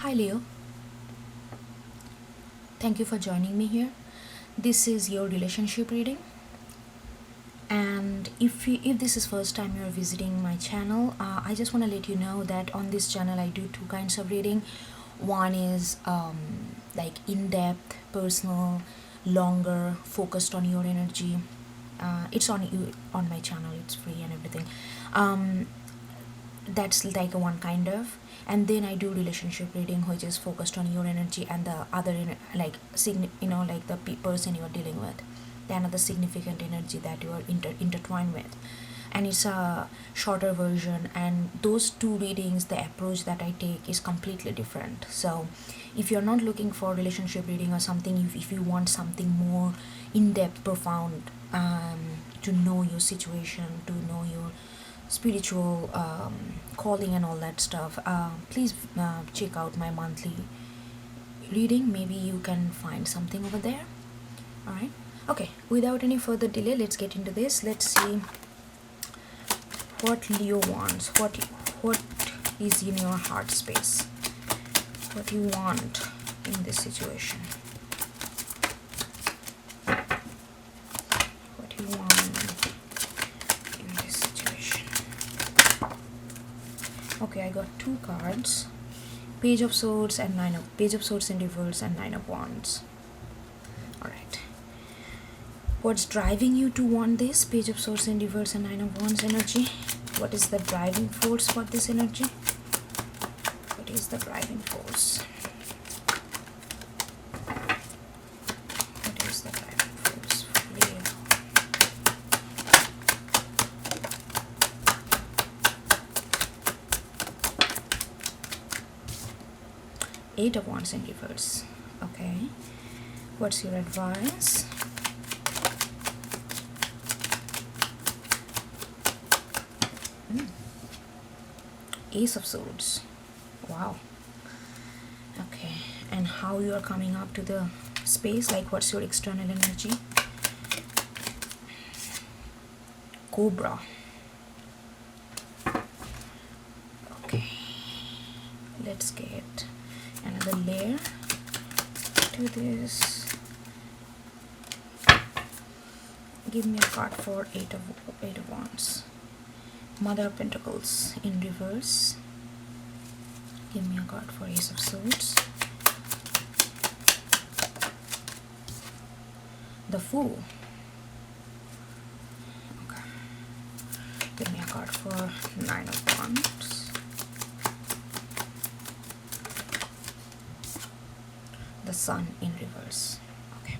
Hi Leo, thank you for joining me here. This is your relationship reading, and if this is first time you're visiting my channel, I just want to let you know that on this channel I do two kinds of reading. One is like in-depth, personal, longer, focused on your energy. It's on you on my channel. It's free and everything. That's like a one kind of, and then I do relationship reading, which is focused on your energy and the other like like the person you're dealing with, the another significant energy that you are intertwined with, and it's a shorter version. And those two readings, the approach that I take is completely different. So if you're not looking for relationship reading or something, if you want something more in-depth, profound, to know your situation, to know your spiritual calling and all that stuff, please check out my monthly reading. Maybe you can find something over there. All right, okay, without any further delay, let's get into this. Let's see what Leo wants. What is in your heart space, what you want in this situation, what you want in this situation. Okay, I got two cards, Page of Swords and Page of Swords in reverse and Nine of Wands. All right, what's driving you to want this Page of Swords in reverse and Nine of Wands energy? What is the driving force for this energy? What is the driving force? What is the driving force for Leo? Eight of Wands in reverse. Okay, what's your advice? Ace of Swords. Wow. Okay, and how you are coming up to the space, like what's your external energy? Cobra. Okay, let's get another layer to this. Give me a card for eight of Wands. Mother of Pentacles in reverse. Give me a card for Ace of Swords. The Fool. Okay. Give me a card for Nine of Wands. The Sun in reverse. Okay.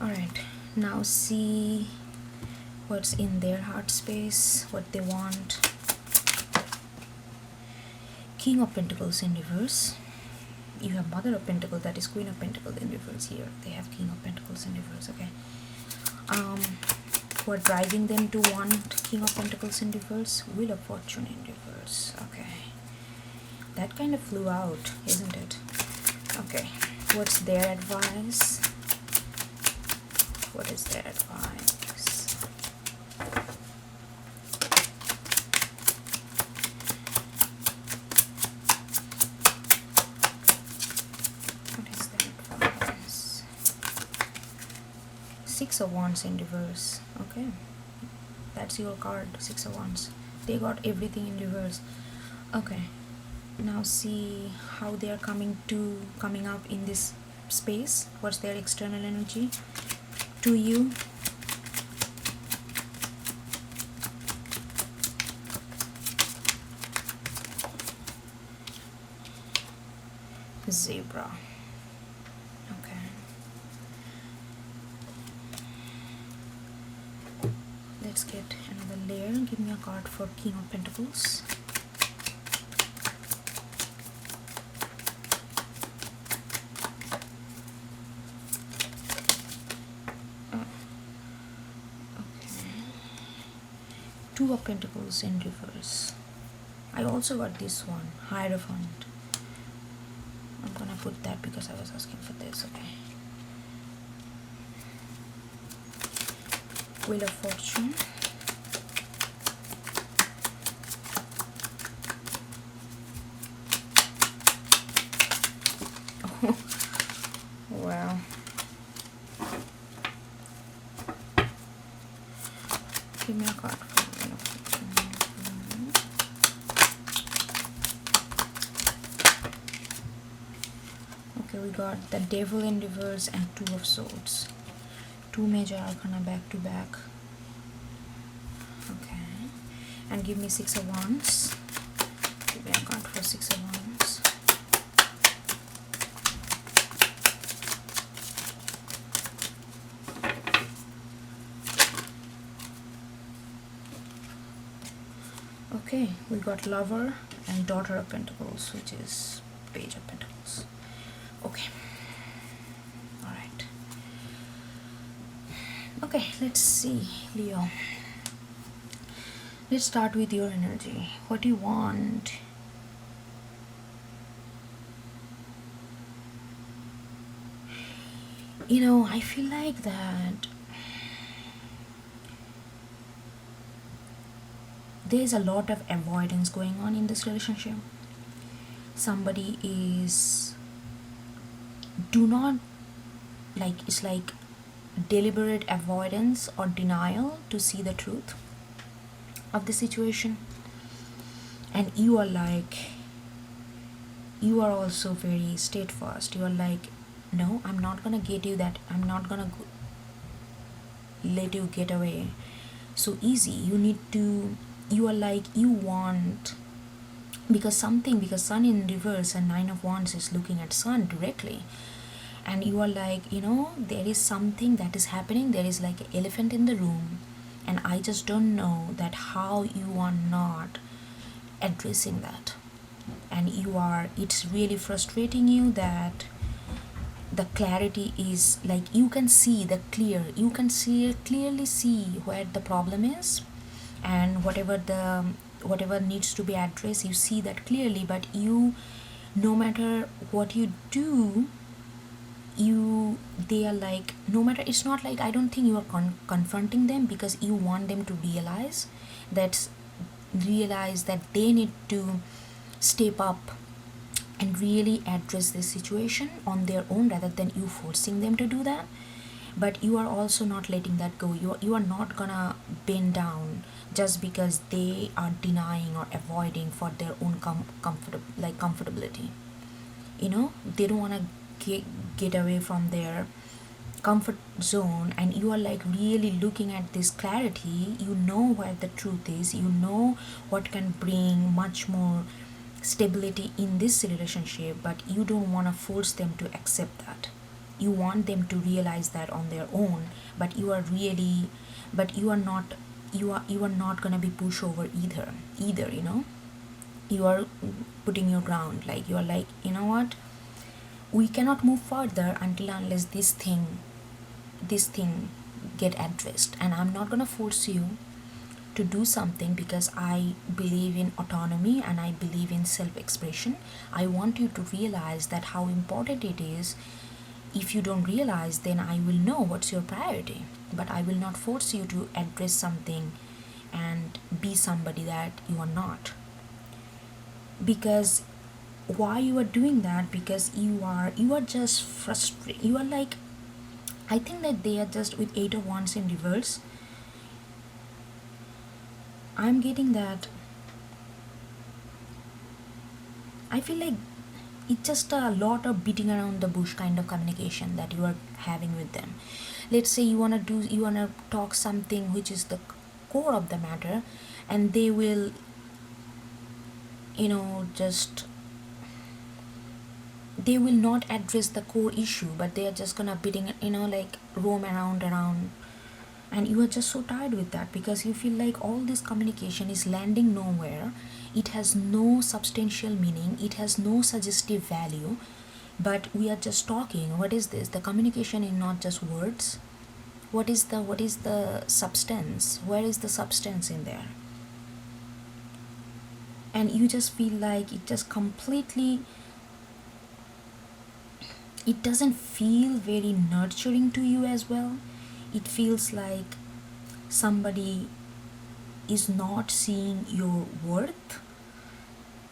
Alright, now see what's in their heart space, what they want. King of Pentacles in reverse. You have Mother of Pentacles, that is Queen of Pentacles in reverse here. They have King of Pentacles in reverse. Okay. What driving them to want King of Pentacles in reverse? Wheel of Fortune in reverse. Okay. That kind of flew out, isn't it? Okay. What's their advice? What is their advice? Six of Wands in reverse. Okay, that's your card, Six of Wands. They got everything in reverse. Okay, now see how they are coming up in this space. What's their external energy to you? Zebra. Okay. Let's get another layer. Give me a card for King of Pentacles. Okay. Two of Pentacles in reverse. I also got this one, Hierophant. I'm gonna put that because I was asking for this. Okay. Wheel of Fortune. Wow. Give me a card for me. Okay, we got the Devil in reverse and Two of Swords. Two major arcana back to back. Okay. And give me Six of Wands. Give me a card for Six of Wands. Okay, we got Lover and Daughter of Pentacles, which is Page of Pentacles. Okay. Alright. Okay, let's see, Leo. Let's start with your energy. What do you want? You know, I feel like that there's a lot of avoidance going on in this relationship. Somebody is it's like deliberate avoidance or denial to see the truth of the situation, and you are also very steadfast. You are like, no, I'm not gonna get you that. I'm not gonna let you get away so easy. You are like, you want, because Sun in reverse and Nine of Wands is looking at Sun directly, and you are like, there is something that is happening. There is like an elephant in the room, and I just don't know that how you are not addressing that. And it's really frustrating you that the clarity is like, you can clearly see where the problem is, and whatever needs to be addressed, you see that clearly, but no matter what you do, they are like, no matter, it's not like, I don't think you are confronting them, because you want them to realize that they need to step up and really address this situation on their own, rather than you forcing them to do that. But you are also not letting that go. You are not gonna bend down just because they are denying or avoiding for their own comfortability. They don't want to get away from their comfort zone, and you are like really looking at this clarity. You know where the truth is. You know what can bring much more stability in this relationship, but you don't want to force them to accept that. You want them to realize that on their own, but you are not gonna be pushover either. You are putting your ground, like you are like, you know what, we cannot move further unless this thing get addressed, and I'm not gonna force you to do something, because I believe in autonomy and I believe in self-expression. I want you to realize that how important it is. If you don't realize, then I will know what's your priority, but I will not force you to address something and be somebody that you are not. Because why you are doing that? Because you are just frustrated. You are like, I think that they are just with Eight of Wands in reverse. I'm getting that. I feel like it's just a lot of beating around the bush kind of communication that you are having with them. Let's say you wanna talk something which is the core of the matter, and they will, they will not address the core issue, but they are just gonna beating, like roam around, and you are just so tired with that, because you feel like all this communication is landing nowhere. It has no substantial meaning, it has no suggestive value, but we are just talking. What is this? The communication is not just words. What is the substance? Where is the substance in there? And you just feel like it just completely, it doesn't feel very nurturing to you as well. It feels like somebody is not seeing your worth.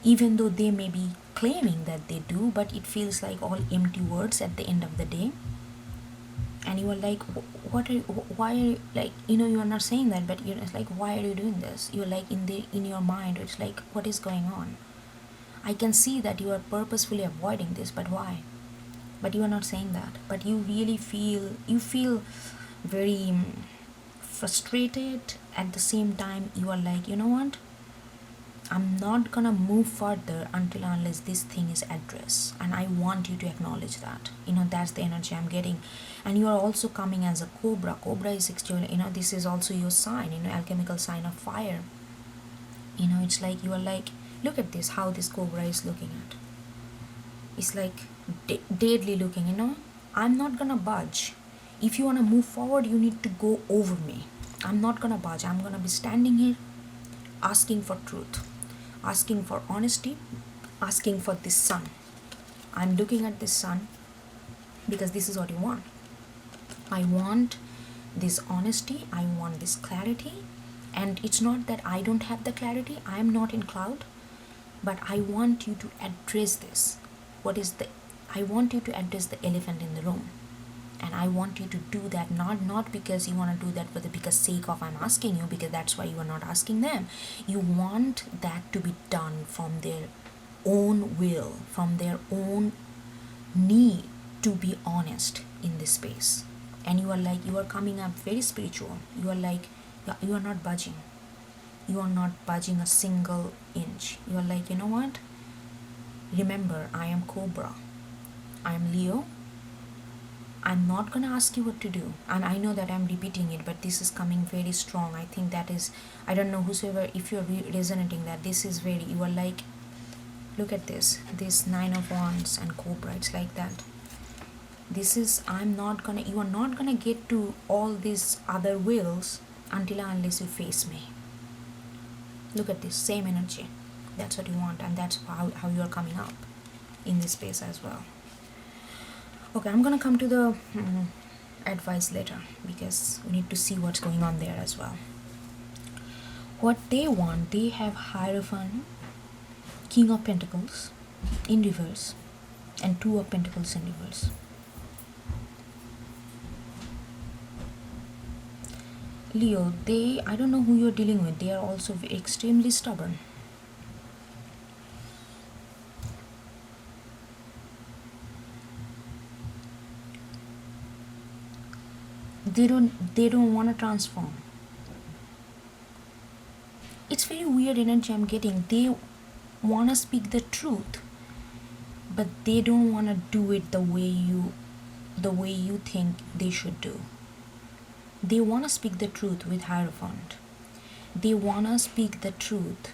even though they may be claiming that they do, but it feels like all empty words at the end of the day. And you are like, what are why are you, like, you are not saying that, but you're just like, why are you doing this? You're like, in your mind it's like, what is going on? I can see that you are purposefully avoiding this, but why? But you are not saying that, but you really feel very frustrated. At the same time, you are like, you know what, I'm not gonna move further until unless this thing is addressed, and I want you to acknowledge that. That's the energy I'm getting. And you are also coming as a cobra. Cobra is actually, this is also your sign, alchemical sign of fire. It's like you are like, look at this, how this cobra is looking at. It's like deadly looking. I'm not gonna budge. If you wanna move forward, you need to go over me. I'm not gonna budge. I'm gonna be standing here asking for truth, asking for honesty, asking for this sun. I'm looking at this sun because this is what you want. I want this honesty, I want this clarity. And it's not that I don't have the clarity, I am not in cloud, but I want you to address this. I want you to address the elephant in the room. And I want you to do that, not because you want to do that for the because sake of I'm asking you, because that's why you are not asking them. You want that to be done from their own will, from their own need to be honest in this space. And you are like, you are coming up very spiritual. You are like, you are not budging. You are not budging a single inch. You are like, you know what? Remember, I am Cobra. I am Leo. I'm not gonna ask you what to do. And I know that I'm repeating it, but this is coming very strong. I think that is, I don't know whosoever, if you're resonating that, this is very, you are like, look at this 9 of wands and cobra. It's like that. This is, you are not gonna get to all these other wills until unless you face me. Look at this, same energy. That's what you want, and that's how you are coming up in this space as well. Okay, I'm gonna come to the advice later, because we need to see what's going on there as well. What they want, they have Hierophant, King of Pentacles in reverse, and Two of Pentacles in reverse. Leo, I don't know who you're dealing with, they are also extremely stubborn. They don't want to transform. It's very weird energy I'm getting. They want to speak the truth, but they don't want to do it the way you think they should do. They want to speak the truth with Hierophant. They want to speak the truth,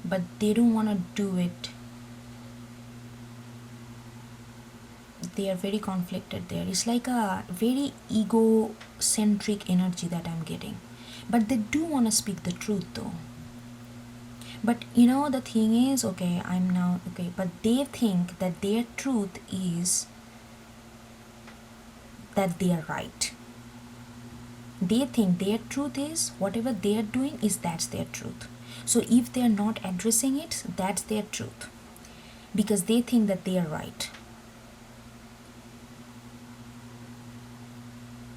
but they don't want to do it. They are very conflicted there. It's like a very egocentric energy that I'm getting. But they do want to speak the truth though. But the thing is, but they think that their truth is that they are right. They think their truth is, whatever they are doing is, that's their truth. So if they are not addressing it, that's their truth. Because they think that they are right.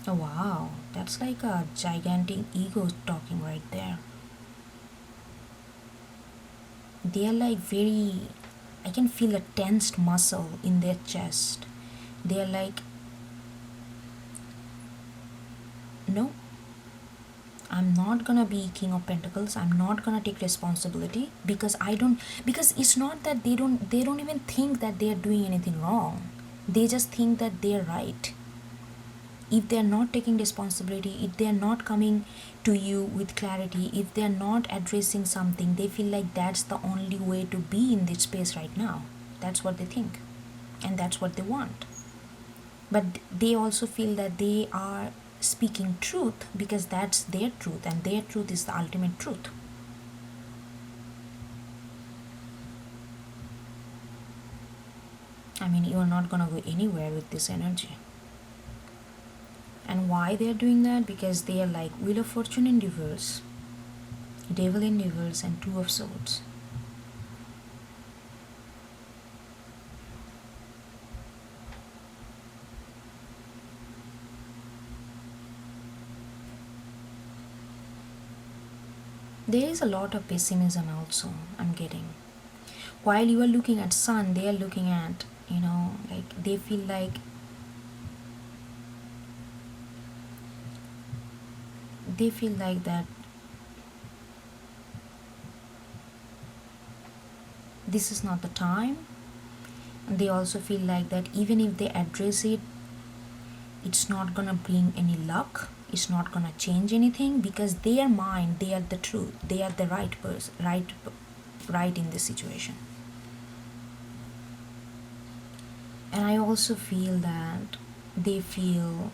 Oh wow, that's like a gigantic ego talking right there. They are like I can feel a tensed muscle in their chest. They are like, no, I'm not gonna be King of Pentacles. I'm not gonna take responsibility because it's not that they don't even think that they are doing anything wrong. They just think that they are right. If they are not taking responsibility, if they are not coming to you with clarity, if they are not addressing something, they feel like that's the only way to be in this space right now. That's what they think, and that's what they want. But they also feel that they are speaking truth because that's their truth, and their truth is the ultimate truth. I mean, you are not gonna go anywhere with this energy. And why they are doing that? Because they are like Wheel of Fortune in reverse. Devil in reverse and Two of Swords. There is a lot of pessimism also, I'm getting. While you are looking at Sun, they are looking at, like they feel like that this is not the time. They also feel like that even if they address it, it's not gonna bring any luck, it's not gonna change anything, because their mind, they are the truth, they are the right person, right in this situation. And I also feel that they feel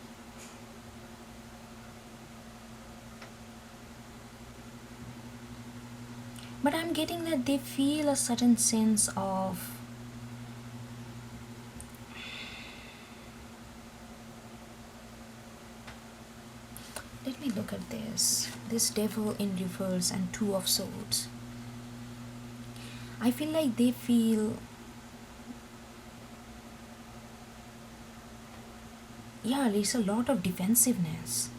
but I'm getting that they feel a certain sense of let me look at this Devil in reverse and Two of Swords. I feel like they feel, yeah, there's a lot of defensiveness.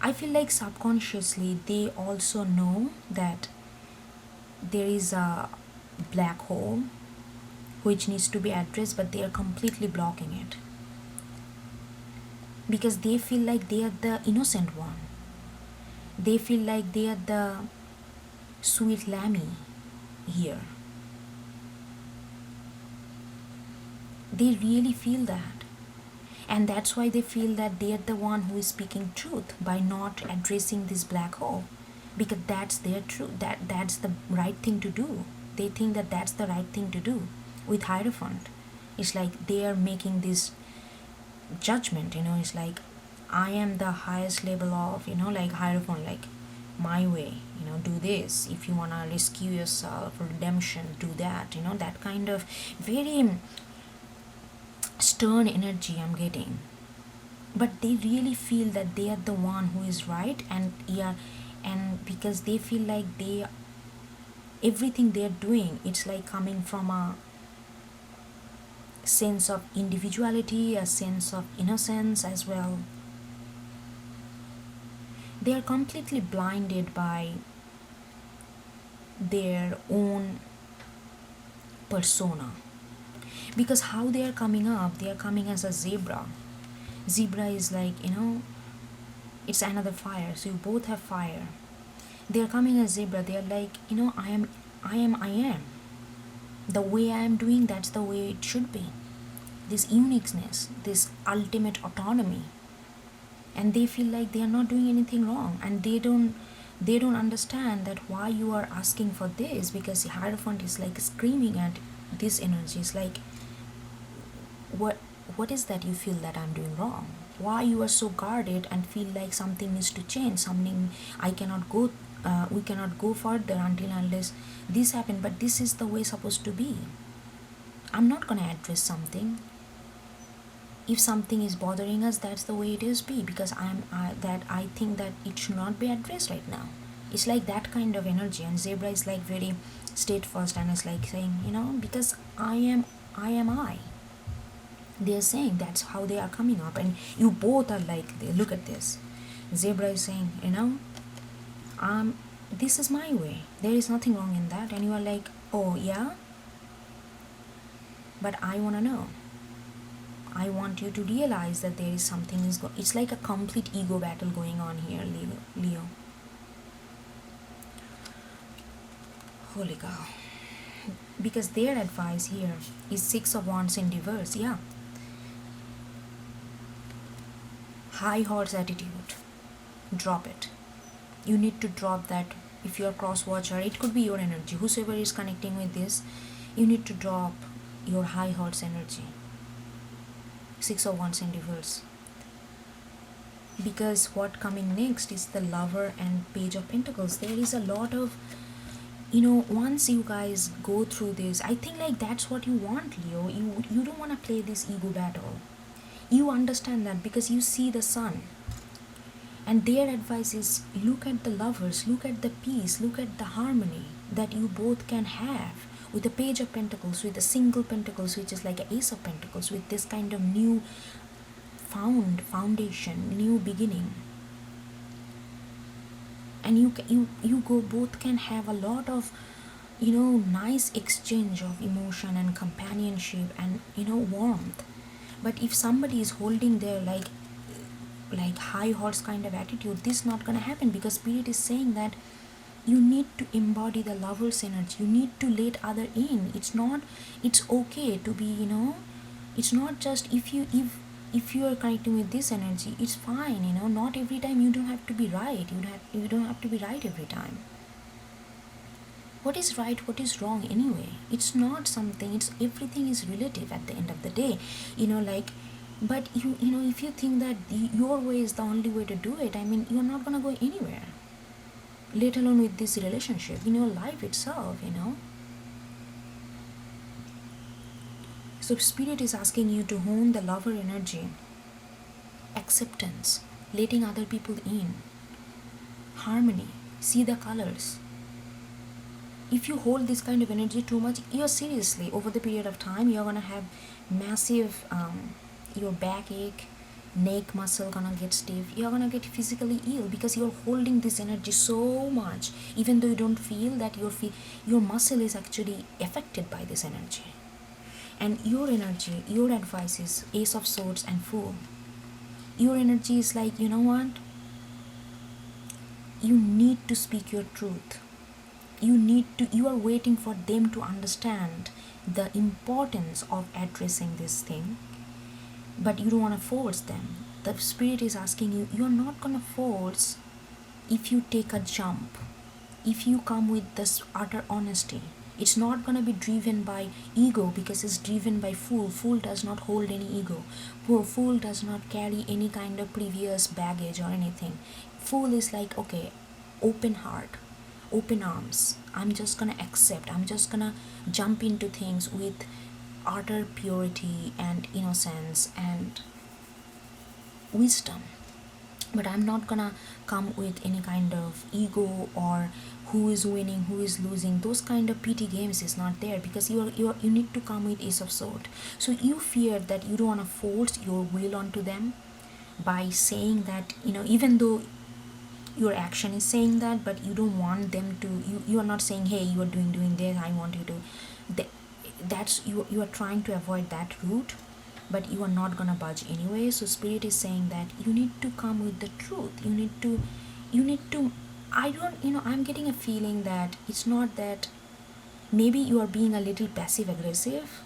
I feel like subconsciously they also know that there is a black hole which needs to be addressed, but they are completely blocking it because they feel like they are the innocent one. They feel like they are the sweet lammy here. They really feel that. And that's why they feel that they are the one who is speaking truth by not addressing this black hole, because that's their truth, that's the right thing to do. They think that that's the right thing to do. With Hierophant, it's like they are making this judgment, it's like I am the highest level of, like Hierophant, like my way, do this. If you want to rescue yourself, redemption, do that, that kind of very stern energy I'm getting. But they really feel that they are the one who is right, and yeah, and because they feel like everything they're doing, it's like coming from a sense of individuality, a sense of innocence as well. They are completely blinded by their own persona, because how they are coming up, they are coming as a zebra. Zebra is like, it's another fire, so you both have fire. They are coming as zebra. They are like, I am the way I am doing, that's the way it should be. This uniqueness, this ultimate autonomy, and they feel like they are not doing anything wrong, and they don't understand that why you are asking for this, because the Hierophant is like screaming at this energy. It's like, what is that you feel that I'm doing wrong? Why you are so guarded and feel like something needs to change, something I cannot go, we cannot go further until unless this happen, but this is the way supposed to be. I'm not gonna address something. If something is bothering us, that's the way it is be, because I think that it should not be addressed right now. It's like that kind of energy, and zebra is like very steadfast, and it's like saying, because I am I. They are saying that's how they are coming up, and you both are like, look at this. Zebra is saying, this is my way, there is nothing wrong in that, and you are like, oh yeah, but I want to know. I want you to realize that there is something it's like a complete ego battle going on here, Leo. Holy cow. Because their advice here is Six of Wands in reverse. Yeah, high horse attitude, drop it. You need to drop that. If you're cross watcher, it could be your energy, whosoever is connecting with this, you need to drop your high horse energy. Six of Wands in reverse, because what coming next is the Lover and Page of Pentacles. There is a lot of, once you guys go through this, I think like that's what you want, Leo. You don't want to play this ego battle. You understand that because you see the Sun. And their advice is, look at the lovers, look at the peace, look at the harmony that you both can have with the page of pentacles, with the single pentacles, which is like an ace of pentacles, with this kind of new foundation, new beginning. And you go both can have a lot of nice exchange of emotion and companionship and warmth. But if somebody is holding their like high horse kind of attitude, this is not going to happen, because spirit is saying that you need to embody the lover's energy. You need to let other in. It's okay to be, it's not just if you are connecting with this energy, it's fine, not every time you don't have to be right. You don't have to be right every time. What is right, what is wrong anyway? It's not something, it's everything is relative at the end of the day. But if you think that your way is the only way to do it, I mean, you're not gonna go anywhere, let alone with this relationship, in your life itself. So spirit is asking you to hone the lover energy, acceptance, letting other people in, harmony, see the colors. If you hold this kind of energy too much, you're seriously, over the period of time, you're gonna have massive your backache, neck muscle gonna get stiff, you're gonna get physically ill, because you're holding this energy so much, even though you don't feel that your muscle is actually affected by this energy. And your energy, your advice is Ace of Swords and Fool. Your energy is like, you know what, you need to speak your truth. You are waiting for them to understand the importance of addressing this thing, but you don't want to force them. The spirit is asking you, you're not going to force. If you take a jump, if you come with this utter honesty, it's not going to be driven by ego, because it's driven by Fool. Fool does not hold any ego. Fool does not carry any kind of previous baggage or anything. Fool is like, okay, open heart, open arms, I'm just gonna accept, I'm just gonna jump into things with utter purity and innocence and wisdom. But I'm not gonna come with any kind of ego or who is winning, who is losing. Those kind of pity games is not there, because you need to come with Ace of Swords. So you fear that you don't want to force your will onto them by saying that, even though your action is saying that, but you don't want them to, you are not saying, hey, you are doing this, I want you to, that's you are trying to avoid that route, but you are not gonna budge anyway. So spirit is saying that you need to come with the truth. You need to I don't, I'm getting a feeling that it's not that, maybe you are being a little passive aggressive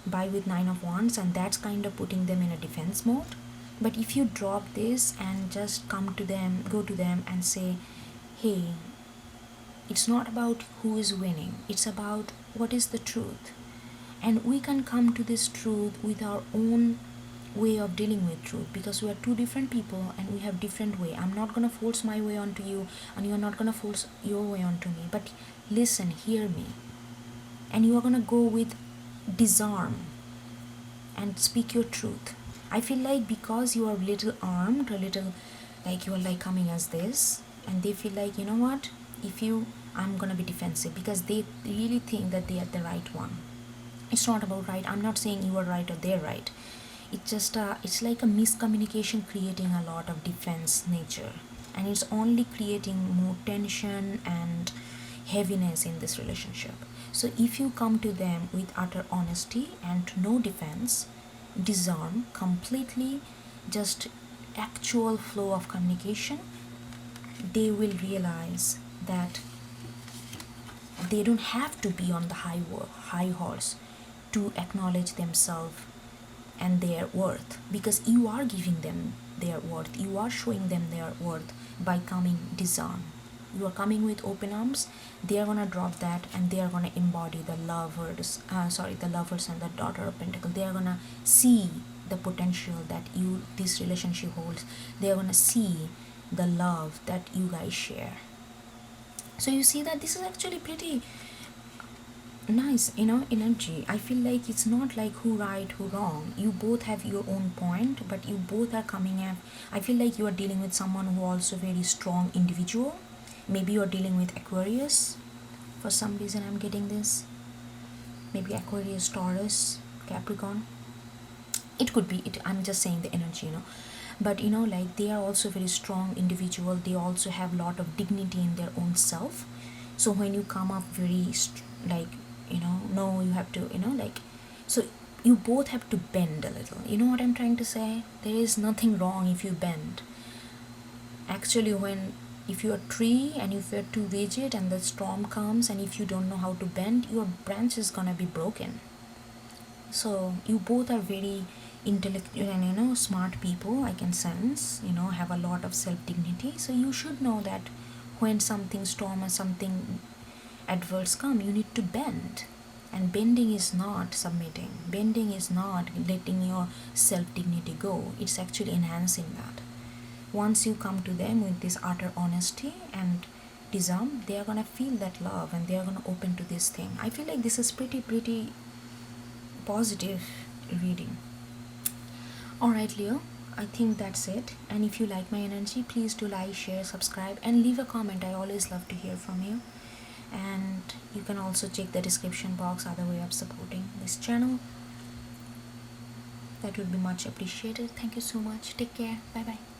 by with Nine of Wands, and that's kind of putting them in a defense mode. But if you drop this and just go to them and say, hey, it's not about who is winning, it's about what is the truth. And we can come to this truth with our own way of dealing with truth, because we are two different people and we have different way. I'm not going to force my way onto you, and you're not going to force your way onto me. But listen, hear me. And you are going to go with disarm and speak your truth. I feel like because you are a little armed, a little like you are like coming as this, and they feel like, you know what, I'm gonna be defensive, because they really think that they are the right one. It's not about right. I'm not saying you are right or they're right. It's just it's like a miscommunication creating a lot of defense nature, and it's only creating more tension and heaviness in this relationship. So if you come to them with utter honesty and no defense, disarm completely, just actual flow of communication, they will realize that they don't have to be on the high horse to acknowledge themselves and their worth, because you are giving them their worth, you are showing them their worth by coming disarm. You are coming with open arms. They are gonna drop that, and they are gonna embody the lovers and the Daughter of Pentacles. They are gonna see the potential that this relationship holds. They are gonna see the love that you guys share. So you see that this is actually pretty nice, energy. I feel like it's not like who right, who wrong. You both have your own point, but you both are coming at. I feel like you are dealing with someone who also very strong individual. Maybe you are dealing with Aquarius. For some reason, I'm getting this. Maybe Aquarius, Taurus, Capricorn. It could be. I'm just saying the energy. But like they are also very strong individual. They also have a lot of dignity in their own self. So when you come up very like no, you have to like, so you both have to bend a little. You know what I'm trying to say? There is nothing wrong if you bend. Actually, when if you're a tree and if you're too rigid and the storm comes and if you don't know how to bend, your branch is gonna be broken. So you both are very intellectual and smart people, I can sense, have a lot of self-dignity. So you should know that when something storm or something adverse come, you need to bend. And bending is not submitting. Bending is not letting your self-dignity go. It's actually enhancing that. Once you come to them with this utter honesty and disarm, they are gonna feel that love and they are gonna open to this thing. I feel like this is pretty positive reading. Alright, Leo, I think that's it. And if you like my energy, please do like, share, subscribe, and leave a comment. I always love to hear from you. And you can also check the description box, other way of supporting this channel. That would be much appreciated. Thank you so much. Take care. Bye bye.